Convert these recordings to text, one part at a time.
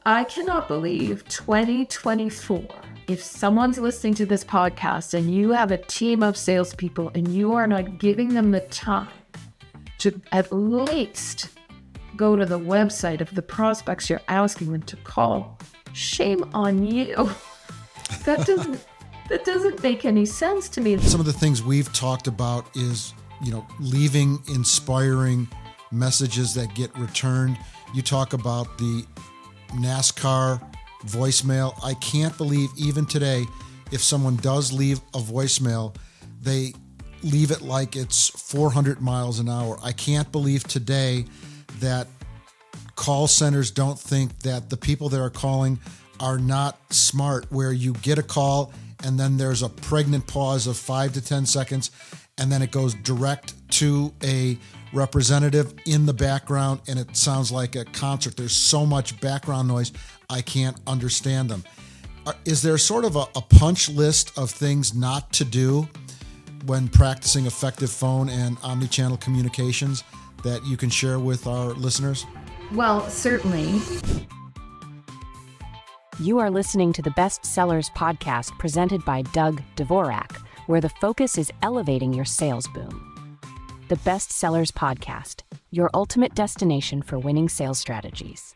I cannot believe 2024. If someone's listening to this podcast and you have a team of salespeople and you are not giving them the time to at least go to the website of the prospects you're asking them to call, shame on you. That doesn't make any sense to me. Some of the things we've talked about is, leaving inspiring messages that get returned. You talk about the NASCAR voicemail. I can't believe even today, if someone does leave a voicemail, they leave it like it's 400 miles an hour. I can't believe today that call centers don't think that the people that are calling are not smart, where you get a call and then there's a pregnant pause of 5 to 10 seconds and then it goes direct to a representative in the background and it sounds like a concert. There's so much background noise, I can't understand them. Is there sort of a punch list of things not to do when practicing effective phone and omni-channel communications that you can share with our listeners? Well, certainly. You are listening to the Bestsellers podcast presented by Doug Dvorak, where the focus is elevating your sales boom. The Bestsellers podcast, your ultimate destination for winning sales strategies.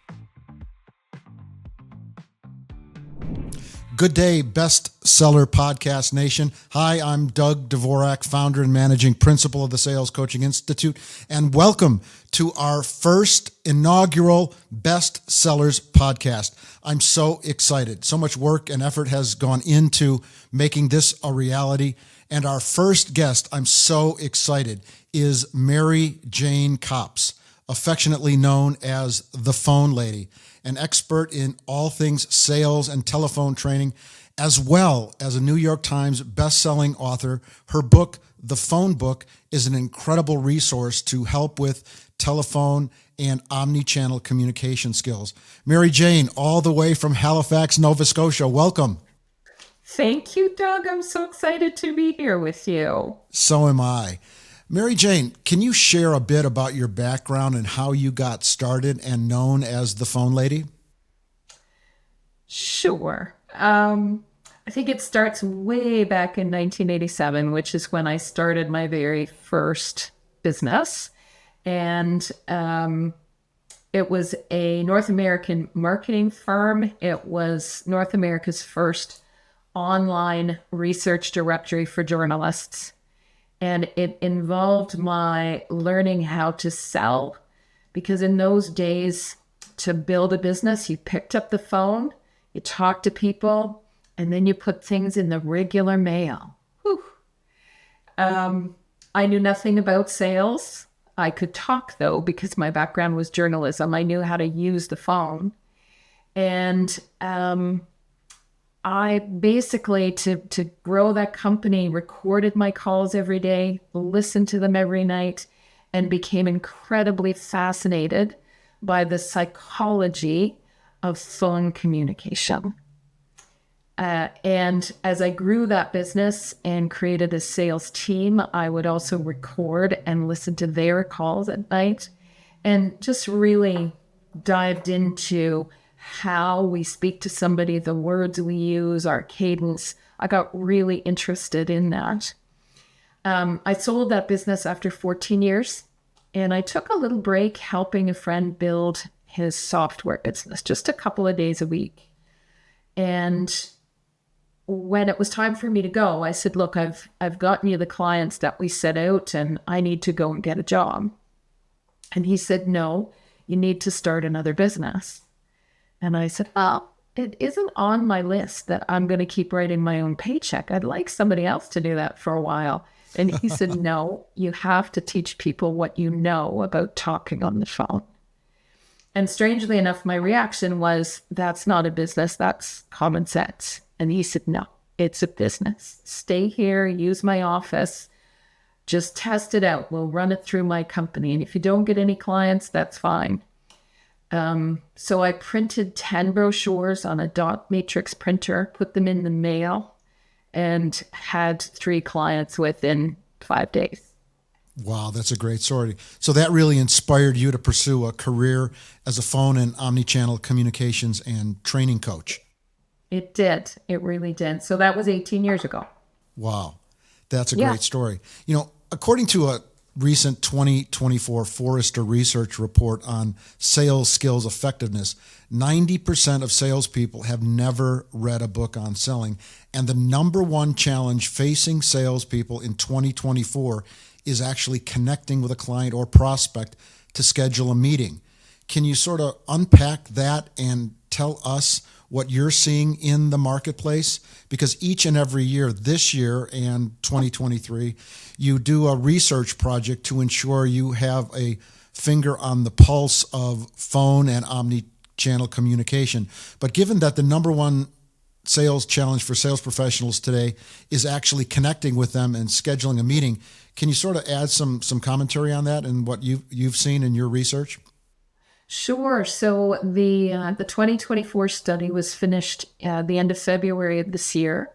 Good day, Bestseller Podcast Nation. Hi, I'm Doug Dvorak, founder and managing principal of the Sales Coaching Institute, and welcome to our first inaugural Bestsellers podcast. I'm so excited. So much work and effort has gone into making this a reality. And our first guest, I'm so excited, is Mary Jane Copps, affectionately known as the Phone Lady, an expert in all things sales and telephone training, as well as a New York Times best-selling author. Her book, The Phone Book, is an incredible resource to help with telephone and omni-channel communication skills. Mary Jane, all the way from Halifax, Nova Scotia, welcome. Thank you, Doug. I'm so excited to be here with you. So am I. Mary Jane, can you share a bit about your background and how you got started and known as the Phone Lady? Sure. I think it starts way back in 1987, which is when I started my very first business. And it was a North American marketing firm. It was North America's first online research directory for journalists. And it involved my learning how to sell, because in those days, to build a business, you picked up the phone, you talked to people, and then you put things in the regular mail. Whew. I knew nothing about sales. I could talk, though, because my background was journalism. I knew how to use the phone. And I basically, to grow that company, recorded my calls every day, listened to them every night, and became incredibly fascinated by the psychology of phone communication. And as I grew that business and created a sales team, I would also record and listen to their calls at night and just really dived into how we speak to somebody, the words we use, our cadence. I got really interested in that. I sold that business after 14 years, and I took a little break helping a friend build his software business, just a couple of days a week. And when it was time for me to go, I said, look, I've gotten you the clients that we set out, and I need to go and get a job. And he said, no, you need to start another business. And I said, it isn't on my list that I'm going to keep writing my own paycheck. I'd like somebody else to do that for a while. And he said, no, you have to teach people what you know about talking on the phone. And strangely enough, my reaction was, that's not a business, that's common sense. And he said, no, it's a business. Stay here, use my office, just test it out. We'll run it through my company. And if you don't get any clients, that's fine. So I printed 10 brochures on a dot matrix printer, put them in the mail, and had 3 clients within 5 days. Wow, that's a great story. So that really inspired you to pursue a career as a phone and omni-channel communications and training coach. It did. It really did. So that was 18 years ago. Wow, that's a Yeah. great story. According to a recent 2024 Forrester Research report on sales skills effectiveness, 90% of salespeople have never read a book on selling. And the number one challenge facing salespeople in 2024 is actually connecting with a client or prospect to schedule a meeting. Can you sort of unpack that and tell us what you're seeing in the marketplace? Because each and every year, this year and 2023, you do a research project to ensure you have a finger on the pulse of phone and omni-channel communication. But given that the number one sales challenge for sales professionals today is actually connecting with them and scheduling a meeting, can you sort of add some commentary on that and what you've seen in your research? Sure. So the 2024 study was finished the end of February of this year,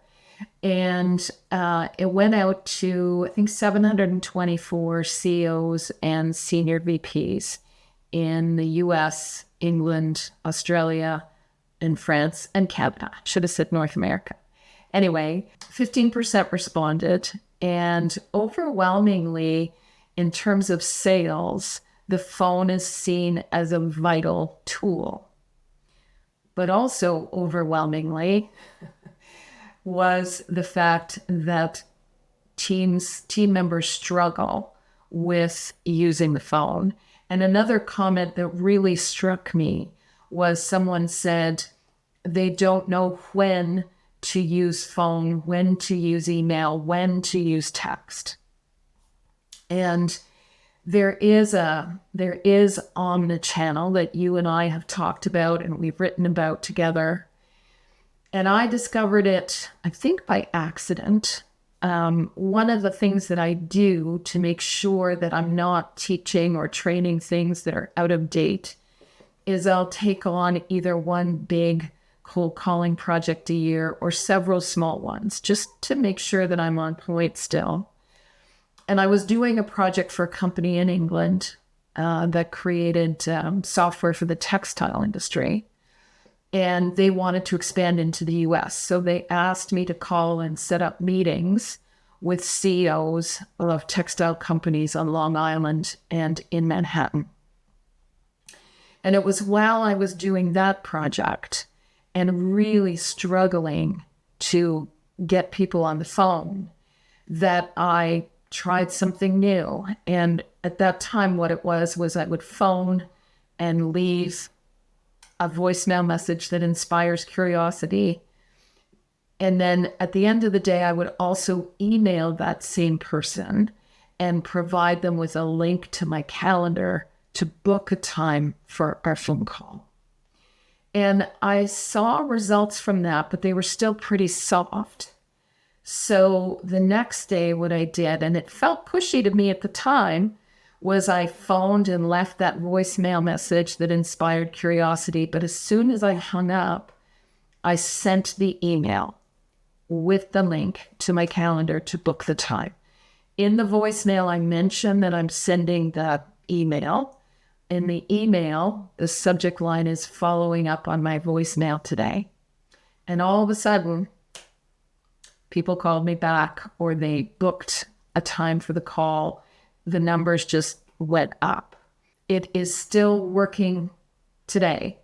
and it went out to, I think, 724 CEOs and senior VPs in the U.S., England, Australia, and France, and Canada. Should have said North America. Anyway, 15% responded, and overwhelmingly, in terms of sales, the phone is seen as a vital tool. But also overwhelmingly was the fact that team members struggle with using the phone. And another comment that really struck me was someone said they don't know when to use phone, when to use email, when to use text. And there is Omni-Channel that you and I have talked about and we've written about together. And I discovered it, I think, by accident. One of the things that I do to make sure that I'm not teaching or training things that are out of date is I'll take on either one big cold calling project a year or several small ones, just to make sure that I'm on point still. And I was doing a project for a company in England that created software for the textile industry. And they wanted to expand into the US. So they asked me to call and set up meetings with CEOs of textile companies on Long Island and in Manhattan. And it was while I was doing that project and really struggling to get people on the phone that I tried something new. And at that time, what it was I would phone and leave a voicemail message that inspires curiosity. And then at the end of the day, I would also email that same person and provide them with a link to my calendar to book a time for our phone call. And I saw results from that, but they were still pretty soft. So the next day, what I did, and it felt pushy to me at the time, was I phoned and left that voicemail message that inspired curiosity. But as soon as I hung up, I sent the email with the link to my calendar to book the time. In the voicemail, I mentioned that I'm sending that email. In the email, the subject line is following up on my voicemail today. And all of a sudden, people called me back or they booked a time for the call. The numbers just went up. It is still working today.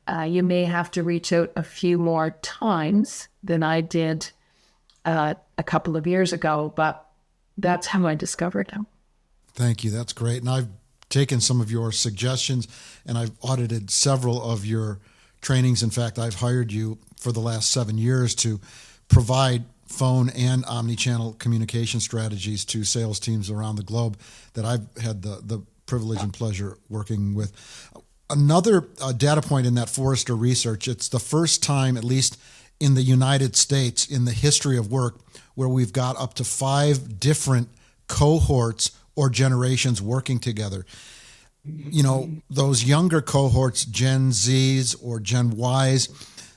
You may have to reach out a few more times than I did a couple of years ago, but that's how I discovered them. Thank you. That's great. And I've taken some of your suggestions and I've audited several of your trainings. In fact, I've hired you for the last 7 years to provide phone and omni-channel communication strategies to sales teams around the globe that I've had the privilege and pleasure working with. Another data point in that Forrester research, it's the first time, at least in the United States, in the history of work, where we've got up to 5 different cohorts or generations working together. You know, those younger cohorts, Gen Zs or Gen Ys,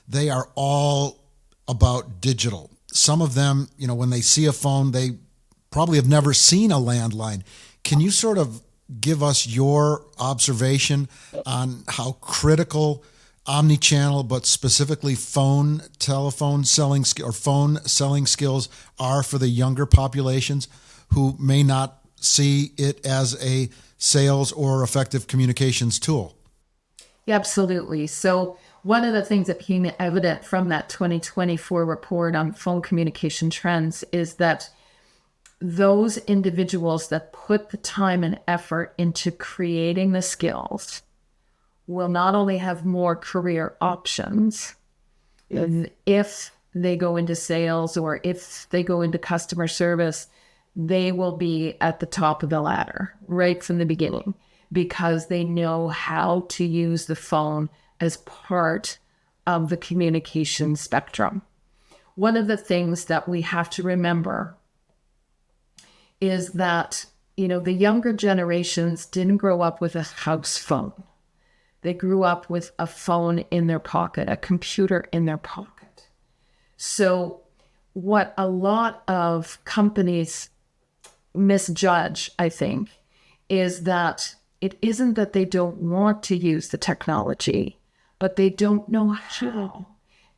they are all about digital. Some of them, you know, when they see a phone, they probably have never seen a landline. Can you sort of give us your observation on how critical omni-channel, but specifically telephone selling or phone selling skills are for the younger populations who may not see it as a sales or effective communications tool? Yeah, absolutely. So one of the things that became evident from that 2024 report on phone communication trends is that those individuals that put the time and effort into creating the skills will not only have more career options if they go into sales or if they go into customer service, they will be at the top of the ladder right from the beginning because they know how to use the phone as part of the communication spectrum. One of the things that we have to remember is that, the younger generations didn't grow up with a house phone. They grew up with a phone in their pocket, a computer in their pocket. So what a lot of companies misjudge, I think, is that it isn't that they don't want to use the technology, but they don't know how.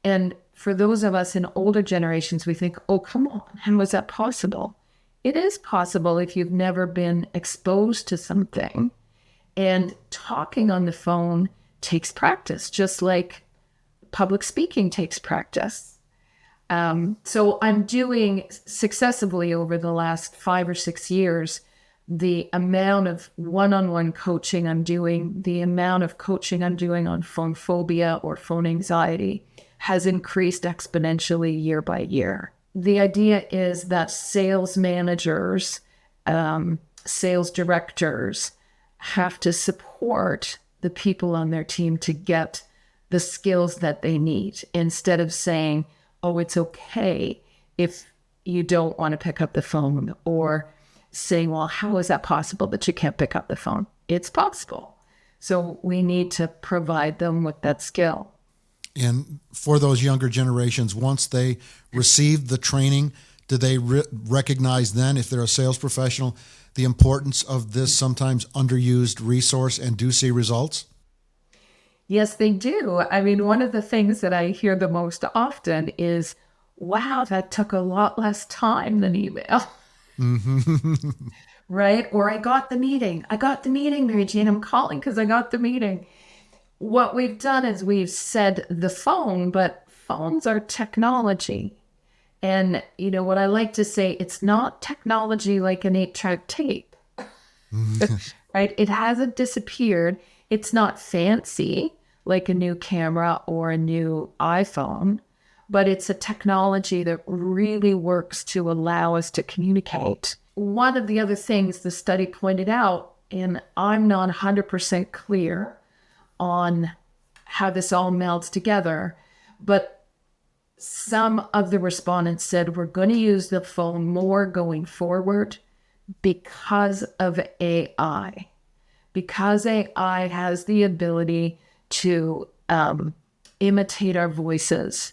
And for those of us in older generations, we think, oh, come on, how was that possible? It is possible if you've never been exposed to something. And talking on the phone takes practice, just like public speaking takes practice. So I'm doing successively over the last 5 or 6 years, the amount of one-on-one coaching I'm doing, the amount of coaching I'm doing on phone phobia or phone anxiety has increased exponentially year by year. The idea is that sales managers, sales directors have to support the people on their team to get the skills that they need instead of saying, oh, it's okay if you don't want to pick up the phone, or saying, well, how is that possible that you can't pick up the phone? It's possible. So we need to provide them with that skill. And for those younger generations, once they receive the training, do they recognize then, if they're a sales professional, the importance of this sometimes underused resource and do see results? Yes, they do. I mean, one of the things that I hear the most often is, wow, that took a lot less time than email. Mm-hmm. Right? Or I got the meeting, Mary Jane. I'm calling because I got the meeting. What we've done is we've said the phone, but phones are technology. And, what I like to say, it's not technology like an 8-track tape, right? It hasn't disappeared. It's not fancy like a new camera or a new iPhone, but it's a technology that really works to allow us to communicate. One of the other things the study pointed out, and I'm not 100% clear on how this all melds together, but some of the respondents said we're going to use the phone more going forward because of AI. Because AI has the ability to imitate our voices,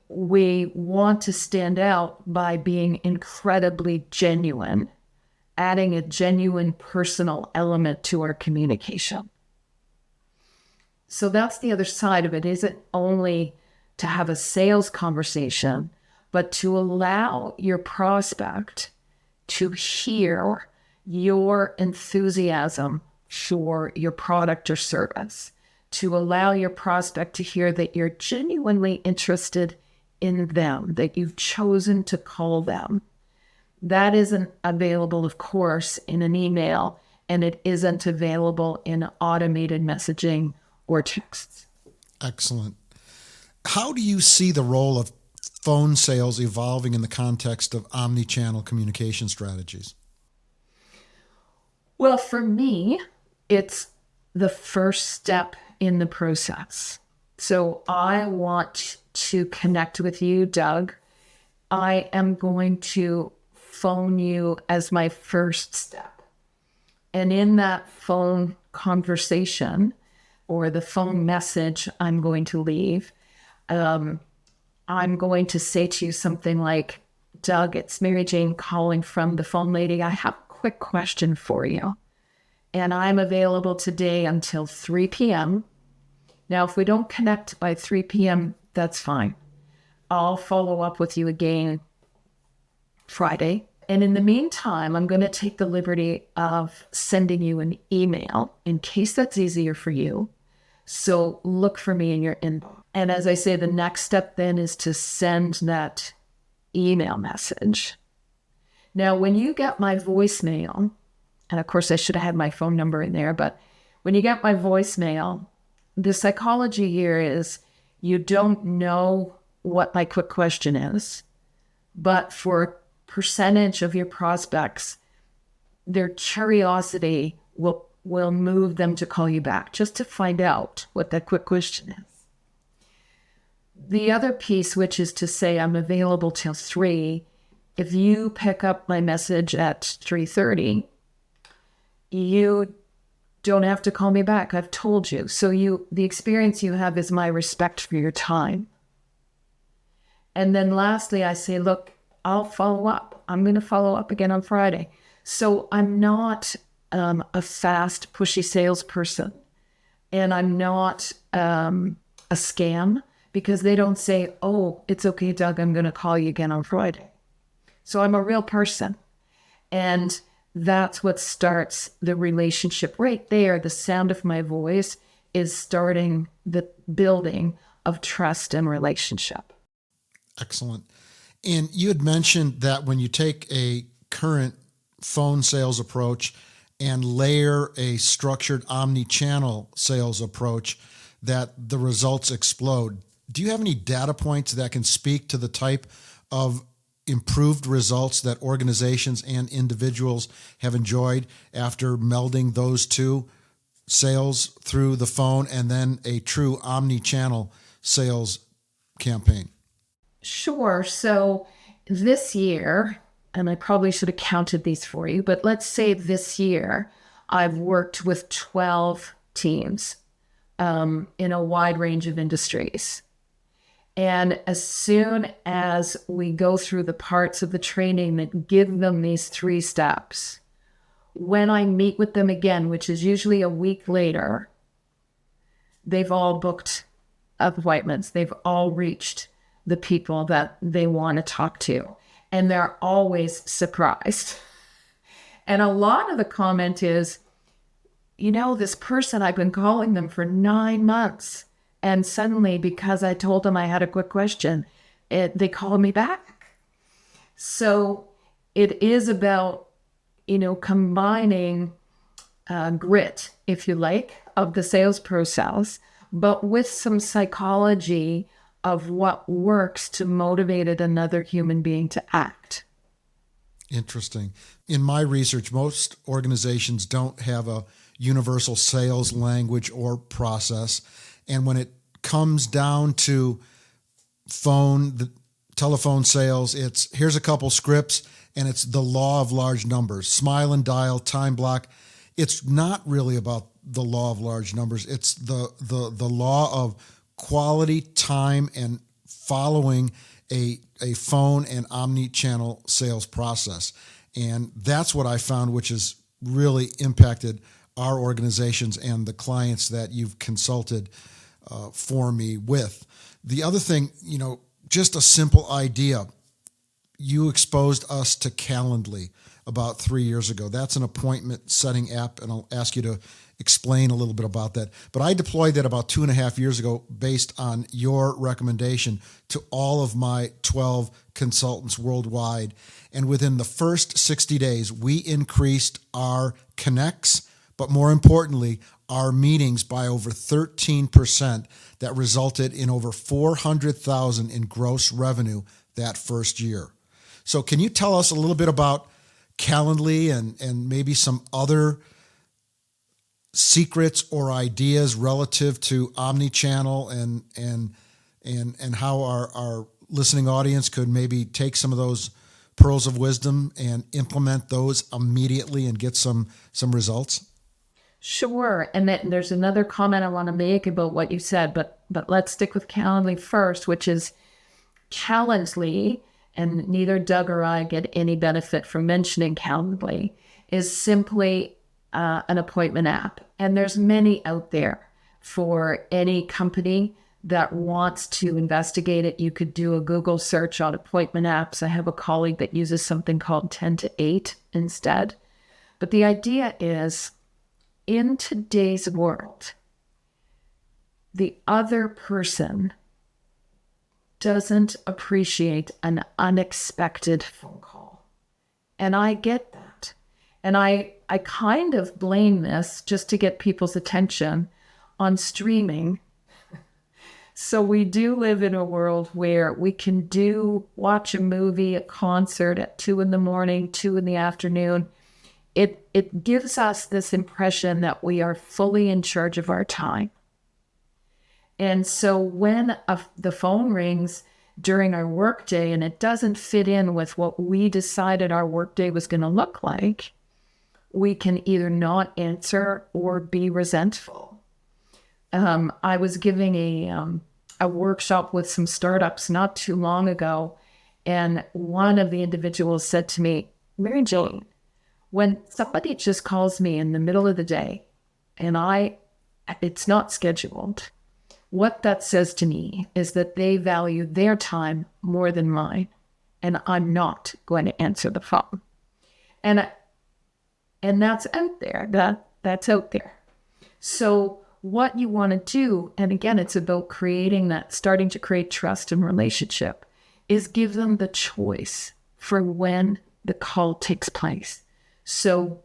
we want to stand out by being incredibly genuine, adding a genuine personal element to our communication. So that's the other side of it. Isn't only to have a sales conversation, but to allow your prospect to hear your enthusiasm for your product or service, to allow your prospect to hear that you're genuinely interested in them, that you've chosen to call them. That isn't available, of course, in an email, and it isn't available in automated messaging or texts. Excellent. How do you see the role of phone sales evolving in the context of omni-channel communication strategies? Well, for me, it's the first step in the process. So I want to connect with you, Doug. I am going to phone you as my first step. And in that phone conversation or the phone message I'm going to leave, I'm going to say to you something like, Doug, it's Mary Jane calling from the phone lady. I have a quick question for you. And I'm available today until 3 p.m. Now, if we don't connect by 3 p.m., that's fine. I'll follow up with you again Friday. And in the meantime, I'm going to take the liberty of sending you an email in case that's easier for you. So look for me in your inbox. And as I say, the next step then is to send that email message. Now, when you get my voicemail, and of course I should have had my phone number in there, but when you get my voicemail, the psychology here is you don't know what my quick question is, but for a percentage of your prospects, their curiosity will move them to call you back just to find out what that quick question is. The other piece, which is to say I'm available till 3, if you pick up my message at 3:30, you don't have to call me back. I've told you. So the experience you have is my respect for your time. And then lastly, I say, look, I'll follow up. I'm going to follow up again on Friday. So I'm not a fast, pushy salesperson. And I'm not a scam because they don't say, oh, it's okay, Doug, I'm going to call you again on Friday. So I'm a real person. And that's what starts the relationship right there. The sound of my voice is starting the building of trust and relationship. Excellent. And you had mentioned that when you take a current phone sales approach and layer a structured omni-channel sales approach, that the results explode. Do you have any data points that can speak to the type of improved results that organizations and individuals have enjoyed after melding those two, sales through the phone and then a true omni-channel sales campaign? Sure. So this year, and I probably should have counted these for you, but let's say this year I've worked with 12 teams in a wide range of industries. And as soon as we go through the parts of the training that give them these 3 steps, when I meet with them again, which is usually a week later, they've all booked appointments. They've all reached the people that they want to talk to. And they're always surprised. And a lot of the comment is, this person, I've been calling them for 9 months. And suddenly, because I told them I had a quick question, they called me back. So it is about, combining grit, if you like, of the sales process, but with some psychology of what works to motivate another human being to act. Interesting. In my research, most organizations don't have a universal sales language or process. And when it comes down to the telephone sales, it's here's a couple scripts and it's the law of large numbers, smile and dial, time block. It's not really about the law of large numbers. It's the law of quality, time, and following a phone and omni-channel sales process. And that's what I found, which has really impacted our organizations and the clients that you've consulted for me with. The other thing, just a simple idea. You exposed us to Calendly about 3 years ago. That's an appointment setting app, and I'll ask you to explain a little bit about that. But I deployed that about 2.5 years ago based on your recommendation to all of my 12 consultants worldwide. And within the first 60 days, we increased our connects, but more importantly, our meetings by over 13%. That resulted in over $400,000 in gross revenue that first year. So can you tell us a little bit about Calendly and maybe some other secrets or ideas relative to omni-channel and how our listening audience could maybe take some of those pearls of wisdom and implement those immediately and get some results? Sure. And then there's another comment I want to make about what you said, but let's stick with Calendly first, which is Calendly, and neither Doug or I get any benefit from mentioning Calendly. is simply an appointment app. And there's many out there for any company that wants to investigate it. You could do a Google search on appointment apps. I have a colleague that uses something called 10 to 8 instead. But the idea is, in today's world, the other person doesn't appreciate an unexpected phone call. And I get that. And I kind of blame this, just to get people's attention, on streaming. So we do live in a world where we can watch a movie, a concert at 2 a.m, 2 p.m. It gives us this impression that we are fully in charge of our time. And so when the phone rings during our workday and it doesn't fit in with what we decided our workday was going to look like, we can either not answer or be resentful. I was giving a workshop with some startups not too long ago, and one of the individuals said to me, "Mary Jane, when somebody just calls me in the middle of the day and it's not scheduled, what that says to me is that they value their time more than mine, and I'm not going to answer the phone." And that's out there. That's out there. So what you want to do, and again, it's about starting to create trust and relationship, is give them the choice for when the call takes place. So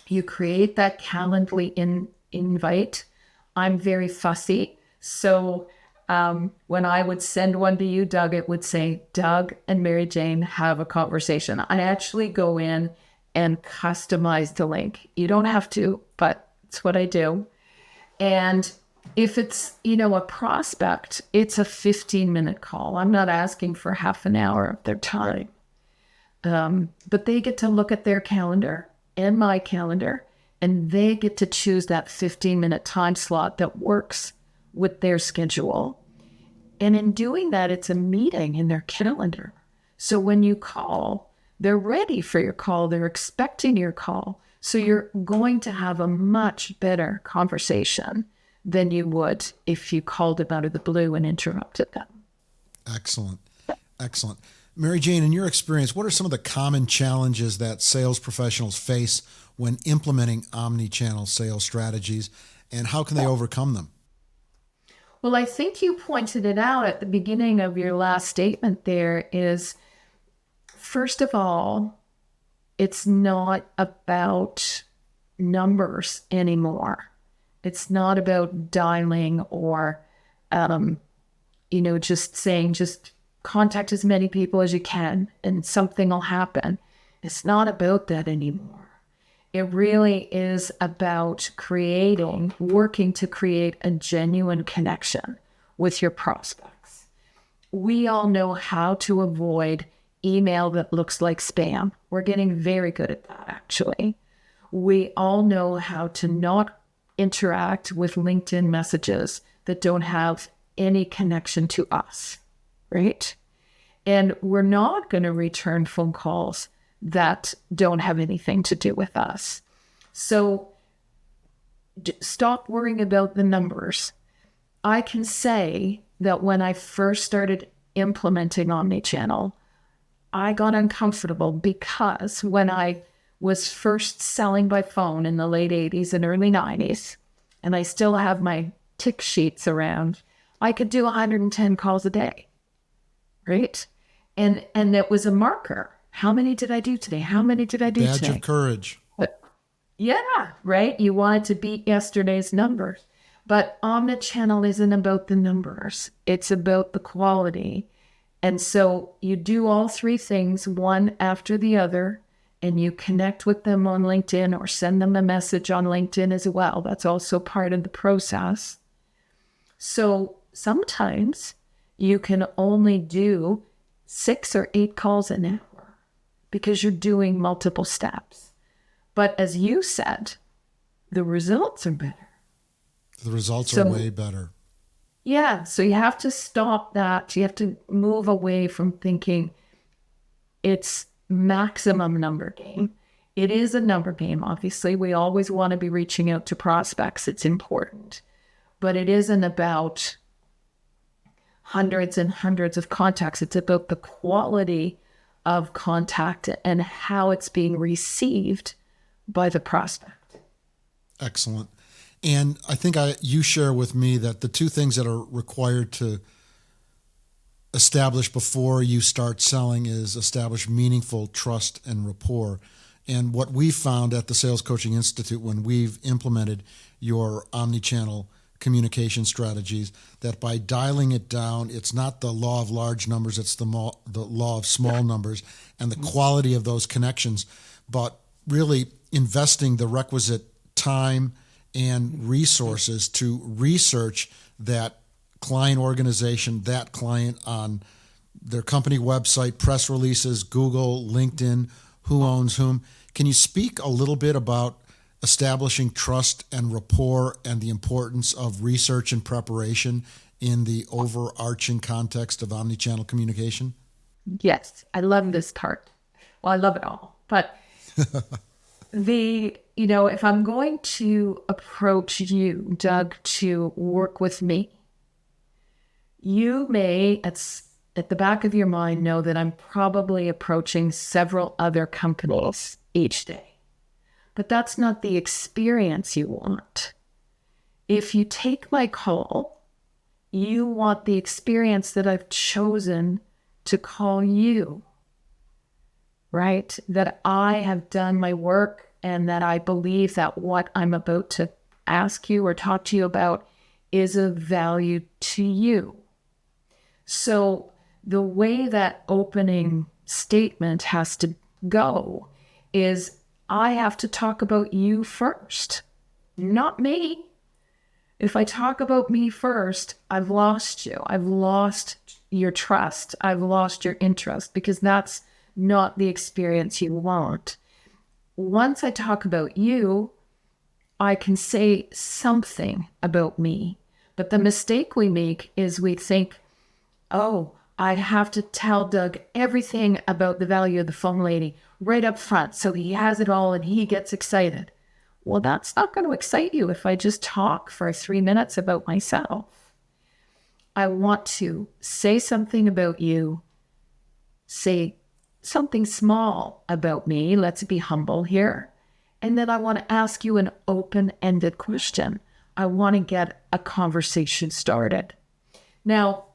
you create that Calendly invite. I'm very fussy. So when I would send one to you, Doug, it would say, "Doug and Mary Jane have a conversation." I actually go in and customize the link. You don't have to, but it's what I do. And if it's, a prospect, it's a 15-minute call. I'm not asking for half an hour of their time. But they get to look at their calendar and my calendar, and they get to choose that 15-minute time slot that works with their schedule. And in doing that, it's a meeting in their calendar. So when you call, they're ready for your call. They're expecting your call. So you're going to have a much better conversation than you would if you called them out of the blue and interrupted them. Excellent. Excellent. Mary Jane, in your experience, what are some of the common challenges that sales professionals face when implementing omni-channel sales strategies, and how can they overcome them? Well, I think you pointed it out at the beginning of your last statement there is, first of all, it's not about numbers anymore. It's not about dialing or, just saying, just contact as many people as you can and something will happen. It's not about that anymore. It really is about working to create a genuine connection with your prospects. We all know how to avoid email that looks like spam. We're getting very good at that, actually. We all know how to not interact with LinkedIn messages that don't have any connection to us, right? And we're not going to return phone calls that don't have anything to do with us. So stop worrying about the numbers. I can say that when I first started implementing Omni-Channel, I got uncomfortable because when I was first selling by phone in the late 80s and early 90s, and I still have my tick sheets around, I could do 110 calls a day, right? And it was a marker. How many did I do today? How many did I do today? Badge of courage. Yeah, right? You wanted to beat yesterday's numbers. But Omni-Channel isn't about the numbers. It's about the quality. And so you do all three things, one after the other, and you connect with them on LinkedIn or send them a message on LinkedIn as well. That's also part of the process. So sometimes you can only do 6 or 8 calls an hour because you're doing multiple steps. But as you said, the results are better. The results are way better. Yeah, so you have to stop that. You have to move away from thinking it's maximum number game It is a number game. Obviously, we always want to be reaching out to prospects. It's important. But it isn't about hundreds and hundreds of contacts. It's about the quality of contact and how it's being received by the prospect. Excellent. And I think you share with me that the two things that are required to establish before you start selling is establish meaningful trust and rapport. And what we found at the Sales Coaching Institute when we've implemented your omni-channel communication strategies, that by dialing it down, it's not the law of large numbers, it's the law of small numbers and the quality of those connections, but really investing the requisite time and resources to research that client organization, that client on their company website, press releases, Google, LinkedIn, who owns whom. Can you speak a little bit about establishing trust and rapport and the importance of research and preparation in the overarching context of omnichannel communication? Yes, I love this part. Well, I love it all. But if I'm going to approach you, Doug, to work with me, you may, at the back of your mind, know that I'm probably approaching several other companies each day. But that's not the experience you want. If you take my call, you want the experience that I've chosen to call you, right? That I have done my work and that I believe that what I'm about to ask you or talk to you about is of value to you. So the way that opening statement has to go is I have to talk about you first, not me. If I talk about me first, I've lost you. I've lost your trust. I've lost your interest because that's not the experience you want. Once I talk about you, I can say something about me. But the mistake we make is we think, oh, I have to tell Doug everything about the value of the phone lady right up front so he has it all and he gets excited. Well, that's not going to excite you if I just talk for 3 minutes about myself. I want to say something about you, say something small about me. Let's be humble here. And then I want to ask you an open-ended question. I want to get a conversation started. Now,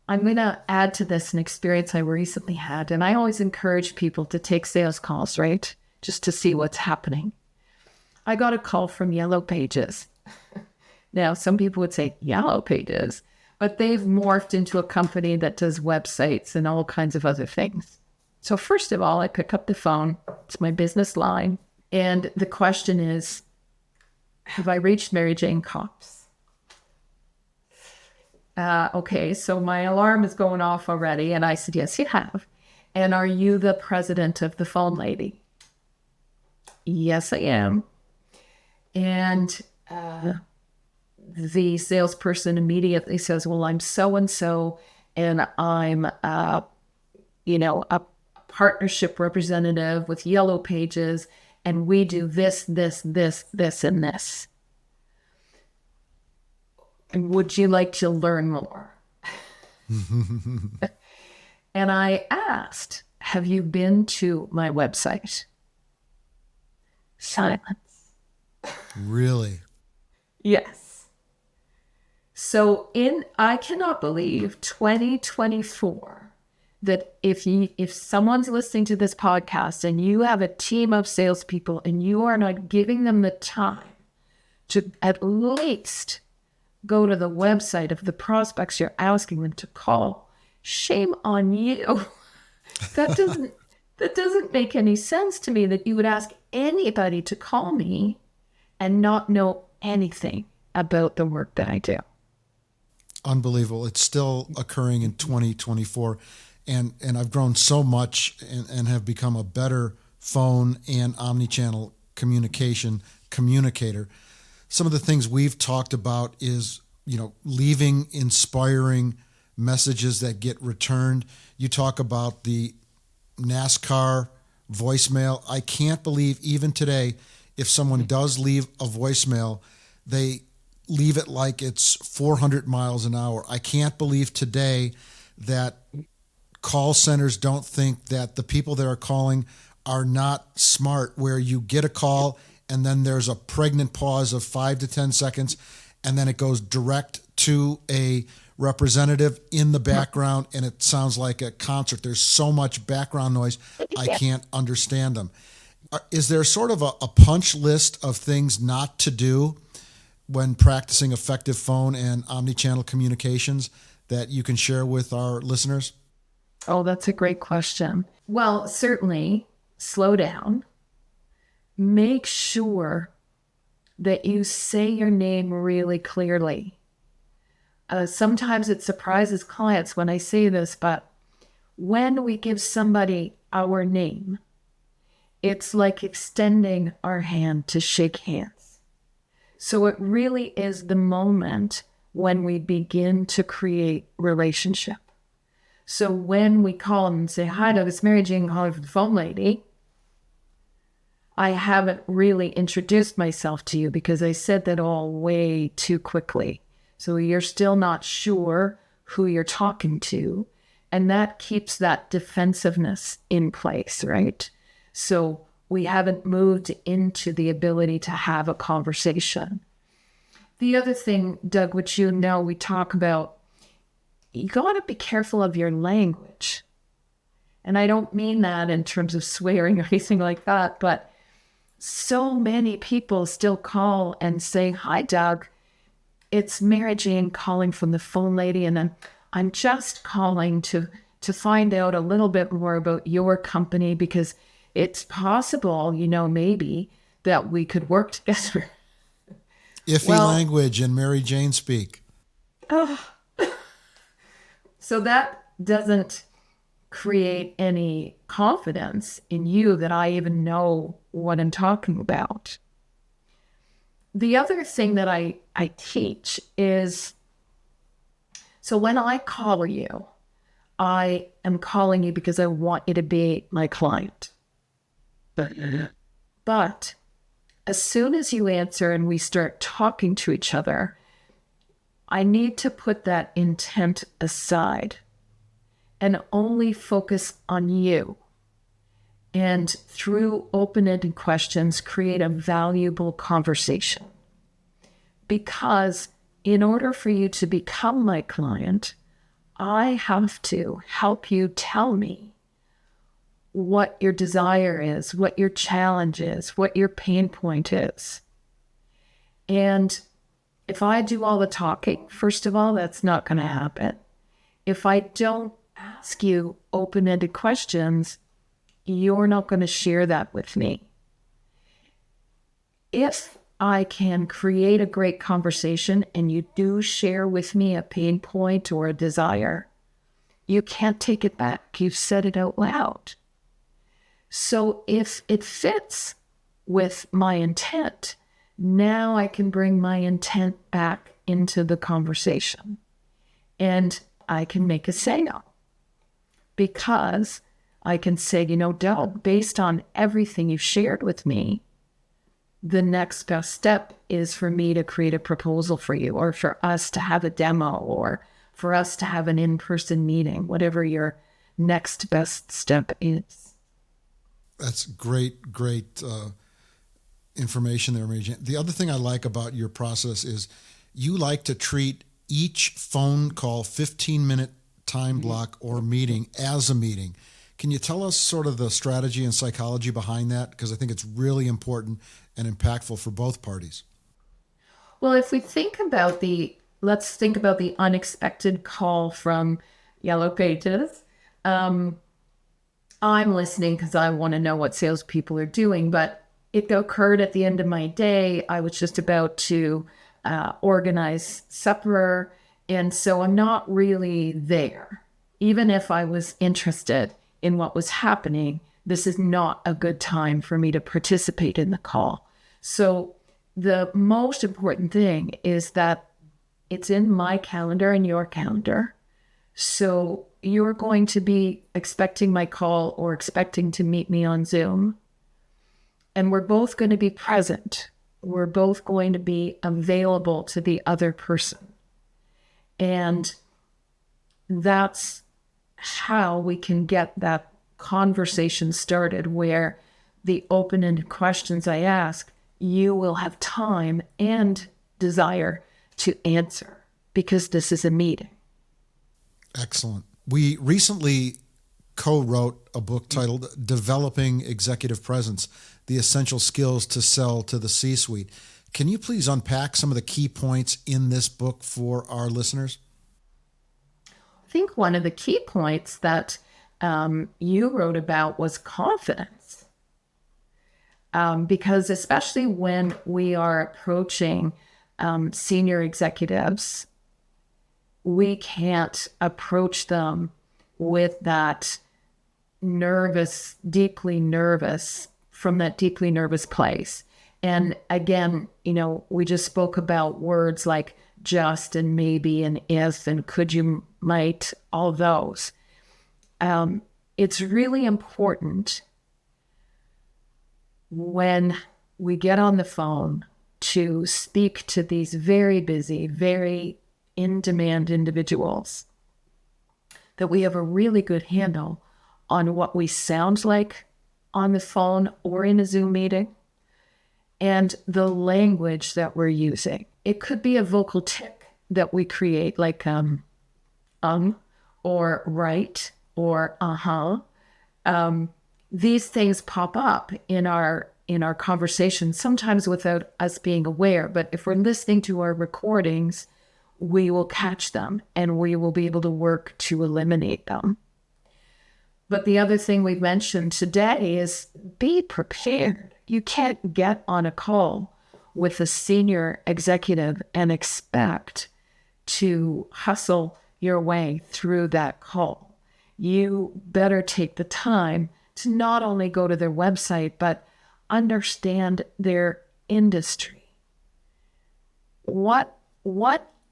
I'm going to add to this an experience I recently had, and I always encourage people to take sales calls, right? Just to see what's happening. I got a call from Yellow Pages. Now, some people would say Yellow Pages, but they've morphed into a company that does websites and all kinds of other things. So first of all, I pick up the phone. It's my business line. And the question is, have I reached Mary Jane Cops? Okay, so my alarm is going off already. And I said, yes, you have. And are you the president of the phone lady? Yes, I am. And the salesperson immediately says, well, I'm so-and-so, and I'm, a partnership representative with Yellow Pages, and we do this, this, this, this, and this. And would you like to learn more? And I asked, have you been to my website? Silence. Really? Yes. So I cannot believe 2024 that if someone's listening to this podcast and you have a team of salespeople and you are not giving them the time to at least go to the website of the prospects you're asking them to call, shame on you. That doesn't make any sense to me that you would ask anybody to call me and not know anything about the work that I do. Unbelievable. It's still occurring in 2024. And I've grown so much and have become a better phone and omnichannel communicator. Some of the things we've talked about is, leaving inspiring messages that get returned. You talk about the NASCAR voicemail. I can't believe even today, if someone does leave a voicemail, they leave it like it's 400 miles an hour. I can't believe today that call centers don't think that the people that are calling are not smart, where you get a call and then there's a pregnant pause of 5 to 10 seconds and then it goes direct to a representative in the background and it sounds like a concert. There's so much background noise, I can't understand them. Is there sort of a punch list of things not to do when practicing effective phone and omni-channel communications that you can share with our listeners? Oh, that's a great question. Well, certainly slow down. Make sure that you say your name really clearly. Sometimes it surprises clients when I say this, but when we give somebody our name, it's like extending our hand to shake hands. So it really is the moment when we begin to create relationship. So when we call and say, "Hi, Doug, it's Mary Jane calling from the phone lady," I haven't really introduced myself to you because I said that all way too quickly. So you're still not sure who you're talking to. And that keeps that defensiveness in place, right? So we haven't moved into the ability to have a conversation. The other thing, Doug, which you know we talk about, you got to be careful of your language. And I don't mean that in terms of swearing or anything like that, but so many people still call and say, "Hi, Doug, it's Mary Jane calling from the phone lady, and I'm just calling to find out a little bit more about your company because it's possible, maybe that we could work together." Iffy language and Mary Jane speak. Oh, so that doesn't create any confidence in you that I even know what I'm talking about. The other thing that I teach is, so when I call you, I am calling you because I want you to be my client. But as soon as you answer and we start talking to each other, I need to put that intent aside and only focus on you. And through open-ended questions, create a valuable conversation. Because in order for you to become my client, I have to help you tell me what your desire is, what your challenge is, what your pain point is. And if I do all the talking, first of all, that's not going to happen. If I don't ask you open-ended questions, you're not going to share that with me. If I can create a great conversation and you do share with me a pain point or a desire, you can't take it back. You've said it out loud. So if it fits with my intent, now I can bring my intent back into the conversation and I can make a sale. Because I can say, Doug, based on everything you've shared with me, the next best step is for me to create a proposal for you, or for us to have a demo, or for us to have an in-person meeting, whatever your next best step is. That's great information there, Mary Jane. The other thing I like about your process is you like to treat each phone call, 15-minute time block or meeting as a meeting. Can you tell us sort of the strategy and psychology behind that? Because I think it's really important and impactful for both parties. Well, if we think about let's think about the unexpected call from Yellow Pages. I'm listening because I want to know what salespeople are doing, but it occurred at the end of my day. I was just about to organize supper, and so I'm not really there. Even if I was interested in what was happening, this is not a good time for me to participate in the call. So the most important thing is that it's in my calendar and your calendar. So you're going to be expecting my call or expecting to meet me on Zoom. And we're both going to be present. We're both going to be available to the other person. And that's how we can get that conversation started, where the open-ended questions I ask, you will have time and desire to answer, because this is a meeting. Excellent. We recently co-wrote a book titled Developing Executive Presence, The Essential Skills to Sell to the C-Suite. Can you please unpack some of the key points in this book for our listeners? I think one of the key points that you wrote about was confidence. Because especially when we are approaching senior executives, we can't approach them with that deeply nervous place. And again, we just spoke about words like just and maybe and if and could you, might, all those. It's really important when we get on the phone to speak to these very busy, very in-demand individuals, that we have a really good handle on what we sound like on the phone or in a Zoom meeting, and the language that we're using. It could be a vocal tick that we create, like or right, or these things pop up in our conversation, sometimes without us being aware. But if we're listening to our recordings, we will catch them and we will be able to work to eliminate them. But the other thing we've mentioned today is be prepared. You can't get on a call with a senior executive and expect to hustle your way through that call. You better take the time to not only go to their website, but understand their industry. What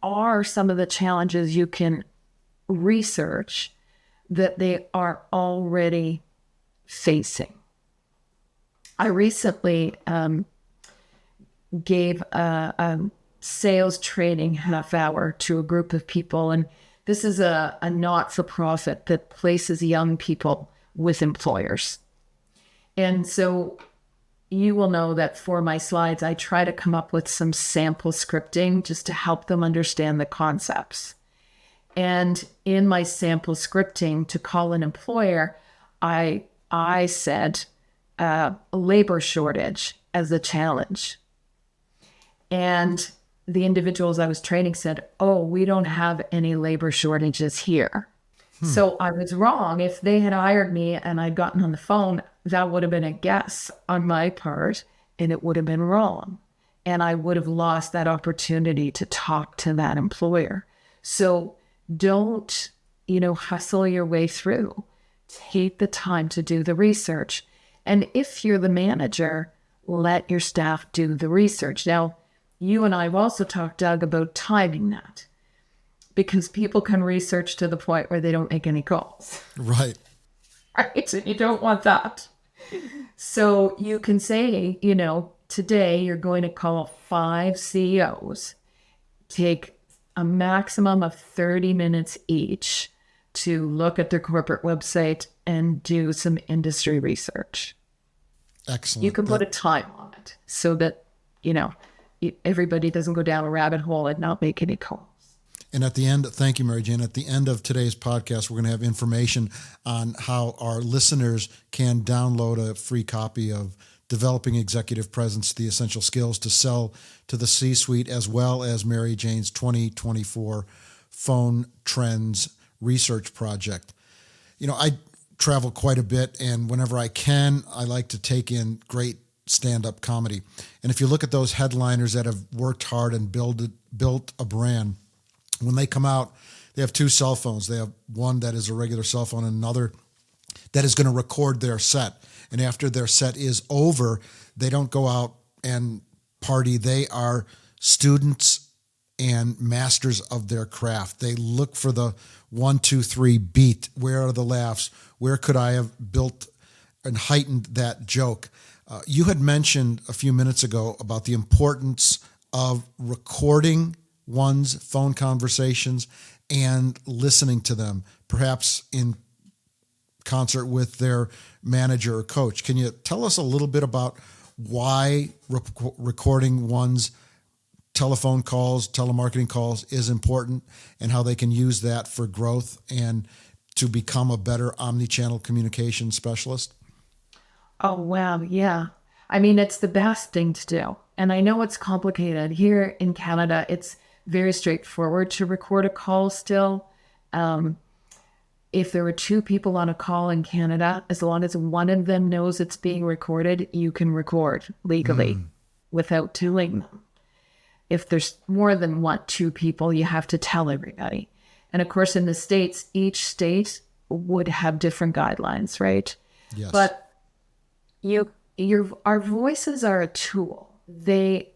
are some of the challenges you can research that they are already facing? I recently gave a sales training half hour to a group of people, and this is a not-for-profit that places young people with employers. And so you will know that for my slides, I try to come up with some sample scripting just to help them understand the concepts. And in my sample scripting to call an employer, I said labor shortage as a challenge. And the individuals I was training said, "Oh, we don't have any labor shortages here." So I was wrong. If they had hired me and I'd gotten on the phone, that would have been a guess on my part, and it would have been wrong. And I would have lost that opportunity to talk to that employer. So don't, hustle your way through. Take the time to do the research. And if you're the manager, let your staff do the research. Now, you and I have also talked, Doug, about timing that, because people can research to the point where they don't make any calls. Right. Right? And you don't want that. So you can say, today you're going to call 5 CEOs, take a maximum of 30 minutes each to look at their corporate website and do some industry research. Excellent. You can put a time on it so that, everybody doesn't go down a rabbit hole and not make any calls. And at the end, thank you, Mary Jane. At the end of today's podcast, we're going to have information on how our listeners can download a free copy of Developing Executive Presence, The Essential Skills to Sell to the C-Suite, as well as Mary Jane's 2024 Phone Trends Research Project. I travel quite a bit, and whenever I can, I like to take in great stand-up comedy. And if you look at those headliners that have worked hard and built a brand, when they come out, they have 2 cell phones. They have one that is a regular cell phone and another that is going to record their set. And after their set is over, they don't go out and party. They are students and masters of their craft. They look for the 1, 2, 3 beat. Where are the laughs? Where could I have built and heightened that joke? You had mentioned a few minutes ago about the importance of recording one's phone conversations and listening to them, perhaps in concert with their manager or coach. Can you tell us a little bit about why recording one's telephone calls, telemarketing calls is important, and how they can use that for growth and to become a better omni-channel communication specialist? Oh, wow. Yeah. I mean, it's the best thing to do. And I know it's complicated. Here in Canada, it's very straightforward to record a call still. If there were 2 people on a call in Canada, as long as one of them knows it's being recorded, you can record legally without telling them. If there's more than 2 people, you have to tell everybody. And of course, in the States, each state would have different guidelines, right? Yes. But our voices are a tool. They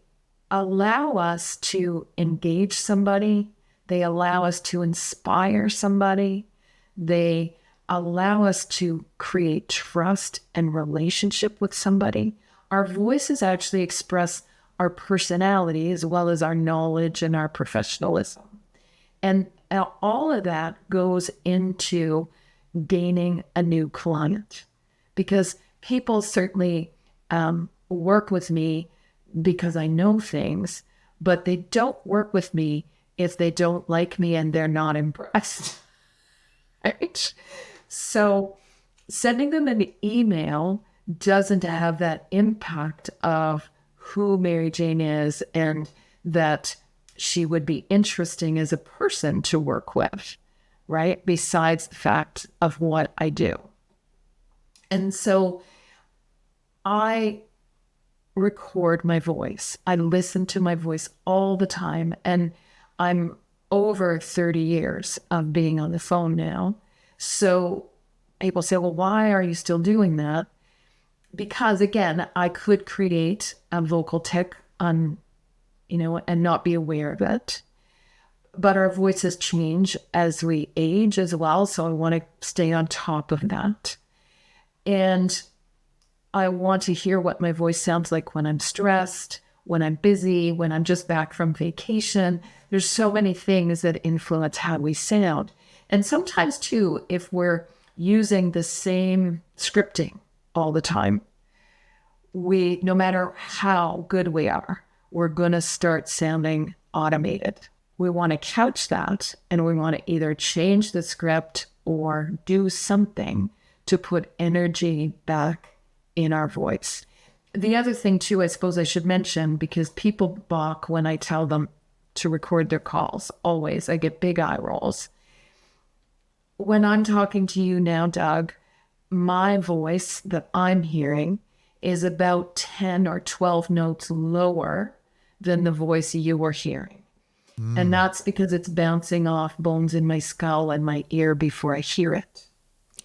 allow us to engage somebody. They allow us to inspire somebody. They allow us to create trust and relationship with somebody. Our voices actually express our personality as well as our knowledge and our professionalism. And all of that goes into gaining a new client, because people certainly work with me because I know things, but they don't work with me if they don't like me and they're not impressed. Right? So sending them an email doesn't have that impact of who Mary Jane is and that she would be interesting as a person to work with, right? Besides the fact of what I do. And so I record my voice. I listen to my voice all the time. And I'm over 30 years of being on the phone now. So people say, well, why are you still doing that? Because again, I could create a vocal tic and not be aware of it. But our voices change as we age as well. So I want to stay on top of that. And I want to hear what my voice sounds like when I'm stressed, when I'm busy, when I'm just back from vacation. There's so many things that influence how we sound. And sometimes too, if we're using the same scripting all the time, no matter how good we are, we're going to start sounding automated. We want to couch that, and we want to either change the script or do something to put energy back in our voice. The other thing too, I suppose I should mention, because people balk when I tell them to record their calls. Always. I get big eye rolls. When I'm talking to you now, Doug, my voice that I'm hearing is about 10 or 12 notes lower than the voice you were hearing. And that's because it's bouncing off bones in my skull and my ear before I hear it.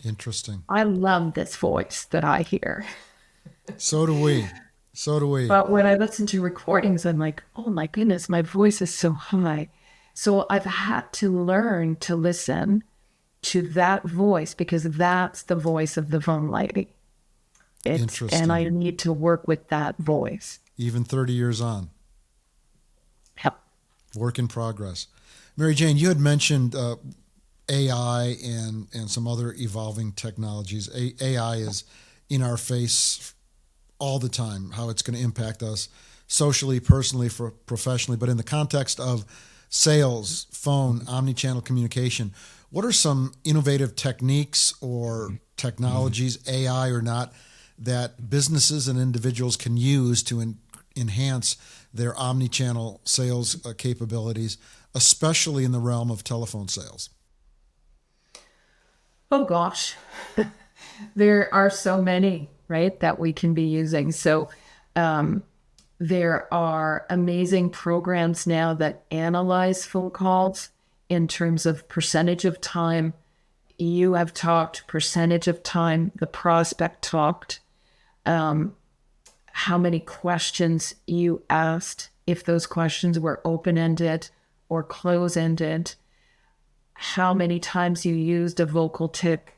Interesting. I love this voice that I hear. So do we. So do we. But when I listen to recordings, I'm like, oh my goodness, my voice is so high. So I've had to learn to listen to that voice, because that's the voice of the phone lady. Interesting. And I need to work with that voice. Even 30 years on. Yep. Work in progress. Mary Jane, you had mentioned AI and some other evolving technologies. AI is in our face all the time, how it's going to impact us socially, personally, professionally. But in the context of sales, phone, omni-channel communication, what are some innovative techniques or technologies, AI or not, that businesses and individuals can use to enhance their omni-channel sales capabilities, especially in the realm of telephone sales? Oh gosh, there are so many, right, that we can be using. So there are amazing programs now that analyze phone calls in terms of percentage of time you have talked, percentage of time the prospect talked, how many questions you asked, if those questions were open-ended, or close-ended, how many times you used a vocal tick.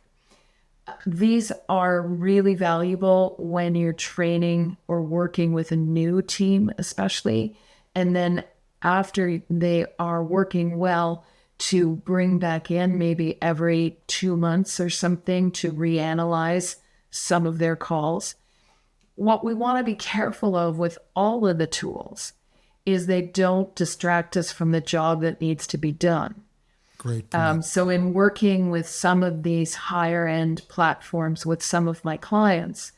These are really valuable when you're training or working with a new team, especially. And then after they are working well, to bring back in maybe every 2 months or something to reanalyze some of their calls. What we want to be careful of with all of the tools is they don't distract us from the job that needs to be done. Great point. So in working with some of these higher end platforms with some of my clients,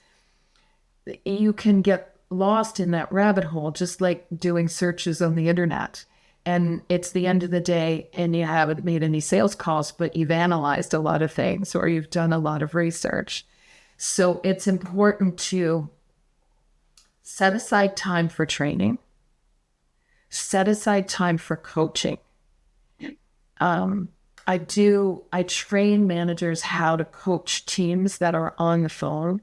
you can get lost in that rabbit hole, just like doing searches on the internet. And it's the end of the day and you haven't made any sales calls, but you've analyzed a lot of things or you've done a lot of research. So it's important to set aside time for training, set aside time for coaching. I train managers how to coach teams that are on the phone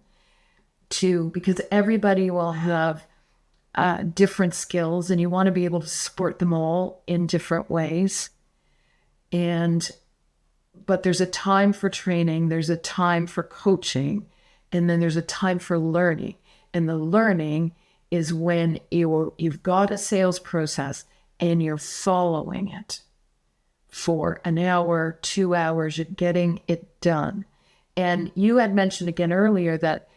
because everybody will have different skills and you want to be able to support them all in different ways. But there's a time for training, there's a time for coaching, and then there's a time for learning. And the learning is when you've got a sales process and you're following it for an hour, 2 hours, you're getting it done. And you had mentioned again earlier that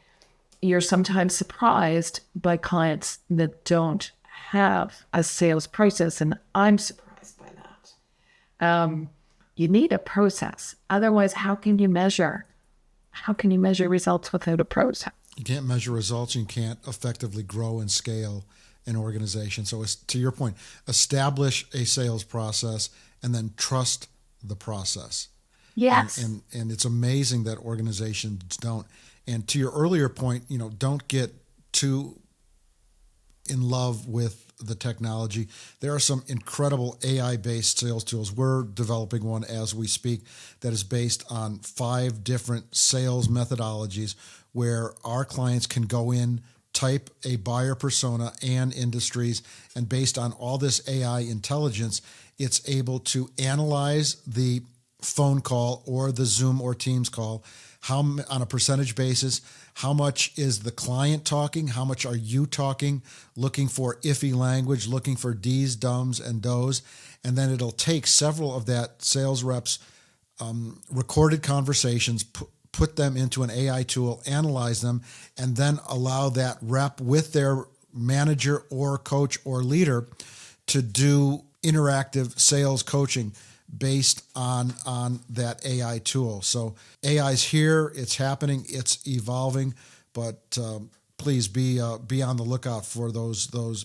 you're sometimes surprised by clients that don't have a sales process, and I'm surprised by that. You need a process. Otherwise, how can you measure? How can you measure results without a process? You can't measure results. You can't effectively grow and scale an organization. So it's, to your point, establish a sales process and then trust the process. Yes. And it's amazing that organizations don't. And to your earlier point, don't get too in love with the technology. There are some incredible AI-based sales tools. We're developing one as we speak that is based on 5 different sales methodologies where our clients can go in, type a buyer persona and industries, and based on all this AI intelligence, it's able to analyze the phone call or the Zoom or Teams call, on a percentage basis, how much is the client talking, how much are you talking, looking for iffy language, looking for D's, dumbs, and does, and then it'll take several of that sales reps' recorded conversations, put them into an AI tool, analyze them, and then allow that rep with their manager or coach or leader to do interactive sales coaching based on that AI tool. So AI's here, it's happening, it's evolving, but please be on the lookout for those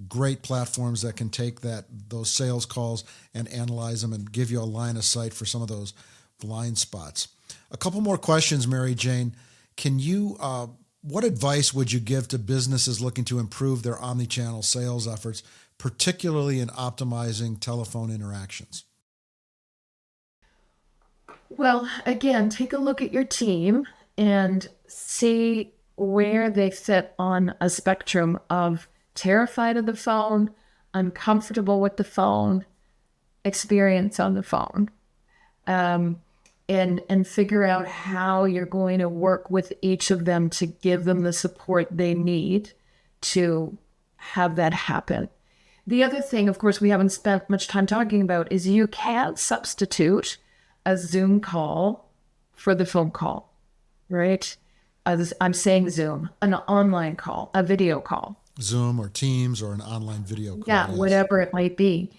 great platforms that can take those sales calls and analyze them and give you a line of sight for some of those blind spots. A couple more questions, Mary Jane. Can you, what advice would you give to businesses looking to improve their omni-channel sales efforts, particularly in optimizing telephone interactions? Well, again, take a look at your team and see where they sit on a spectrum of terrified of the phone, uncomfortable with the phone, experience on the phone, and figure out how you're going to work with each of them to give them the support they need to have that happen. The other thing, of course, we haven't spent much time talking about is you can't substitute a Zoom call for the phone call, right? I'm saying Zoom, an online call, a video call. Zoom or Teams or an online video call. Yeah, yes. Whatever it might be.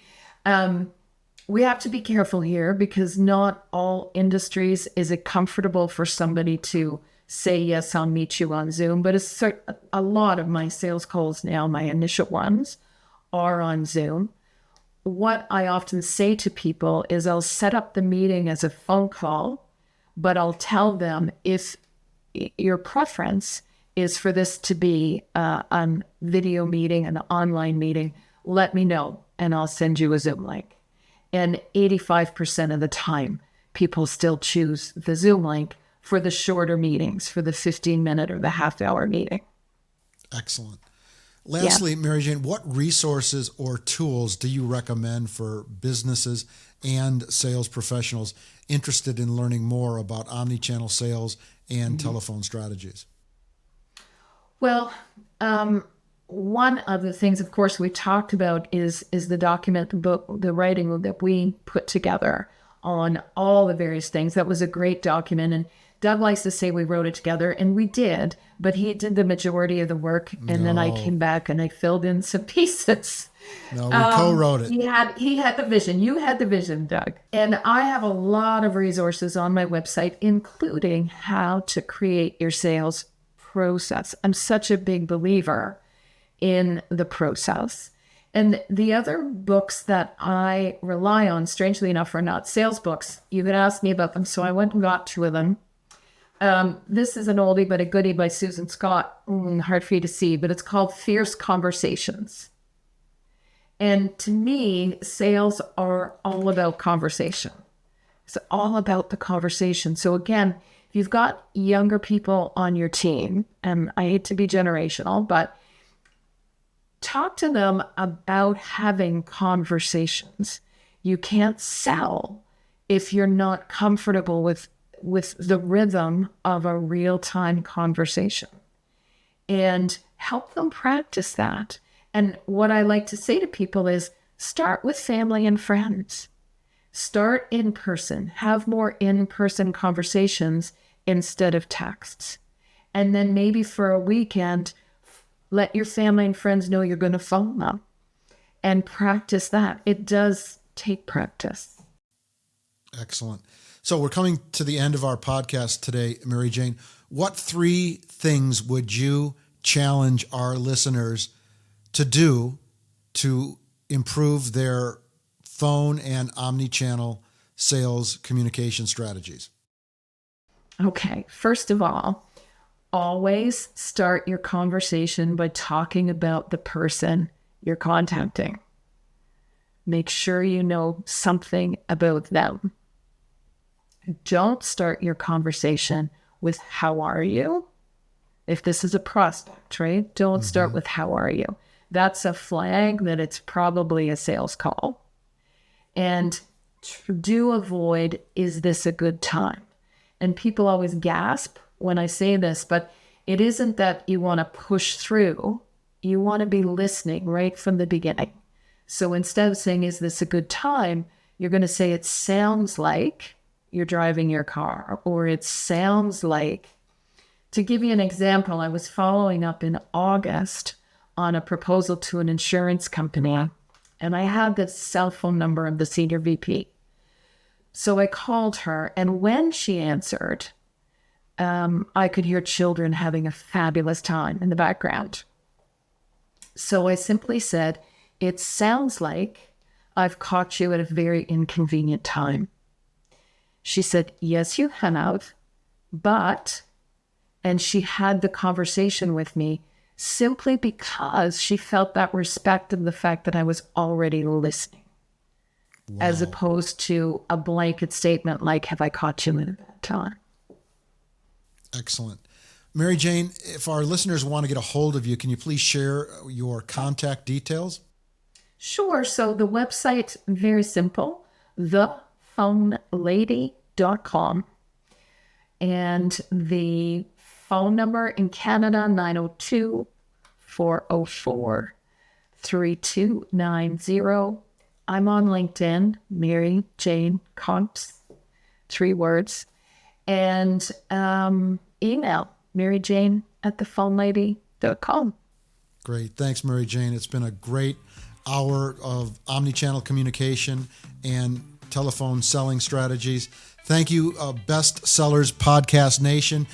We have to be careful here because not all industries is it comfortable for somebody to say, yes, I'll meet you on Zoom. But a lot of my sales calls now, my initial ones, are on Zoom. What I often say to people is I'll set up the meeting as a phone call, but I'll tell them if your preference is for this to be a video meeting, an online meeting, let me know and I'll send you a Zoom link. And 85% of the time, people still choose the Zoom link for the shorter meetings, for the 15-minute or the half-hour meeting. Excellent. Lastly, Mary Jane, what resources or tools do you recommend for businesses and sales professionals interested in learning more about omni-channel sales and telephone strategies? Well, one of the things, of course, we talked about is the document, the book, the writing that we put together on all the various things. That was a great document. And Doug likes to say we wrote it together, and we did, but he did the majority of the work. And then I came back and I filled in some pieces. No, we co-wrote it. He had the vision. You had the vision, Doug. And I have a lot of resources on my website, including how to create your sales process. I'm such a big believer in the process. And the other books that I rely on, strangely enough, are not sales books. You had asked me about them, so I went and got two of them. This is an oldie but a goodie by Susan Scott. Hard for you to see, but it's called Fierce Conversations. And to me, sales are all about conversation. It's all about the conversation. So again, if you've got younger people on your team, and I hate to be generational, but talk to them about having conversations. You can't sell if you're not comfortable with the rhythm of a real-time conversation, and help them practice that. And what I like to say to people is start with family and friends. Start in person. Have more in-person conversations instead of texts. And then maybe for a weekend, let your family and friends know you're going to phone them and practice that. It does take practice. Excellent. So we're coming to the end of our podcast today, Mary Jane. What 3 things would you challenge our listeners to do to improve their phone and omni-channel sales communication strategies? Okay, first of all, always start your conversation by talking about the person you're contacting. Make sure you know something about them. Don't start your conversation with how are you? If this is a prospect, right? Don't start with how are you? That's a flag that it's probably a sales call. And do avoid, is this a good time? And people always gasp when I say this, but it isn't that you want to push through. You want to be listening right from the beginning. So instead of saying, is this a good time? You're going to say, it sounds like you're driving your car, or it sounds like. To give you an example, I was following up in August on a proposal to an insurance company, and I had the cell phone number of the senior VP. So I called her, and when she answered, I could hear children having a fabulous time in the background. So I simply said, it sounds like I've caught you at a very inconvenient time. She said, yes, you have, but, and she had the conversation with me simply because she felt that respect of the fact that I was already listening, as opposed to a blanket statement like, have I caught you at a bad time? Excellent. Mary Jane, if our listeners want to get a hold of you, can you please share your contact details? Sure. So the website, very simple, thephonelady.com. And the phone number in Canada, 902-404-3290. I'm on LinkedIn, Mary Jane Cox, 3 words. And email, maryjane@thephonelady.com. Great. Thanks, Mary Jane. It's been a great hour of omni-channel communication and telephone selling strategies. Thank you, Best Sellers Podcast Nation.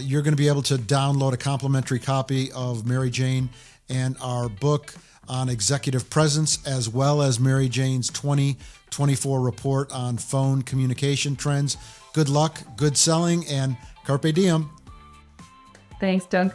You're going to be able to download a complimentary copy of Mary Jane and our book on executive presence, as well as Mary Jane's 2024 report on phone communication trends. Good luck, good selling, and carpe diem. Thanks, Doug.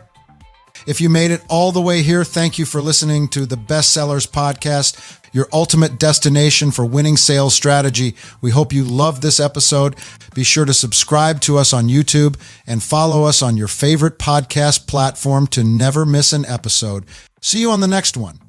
If you made it all the way here, thank you for listening to the Bestsellers Podcast, your ultimate destination for winning sales strategy. We hope you loved this episode. Be sure to subscribe to us on YouTube and follow us on your favorite podcast platform to never miss an episode. See you on the next one.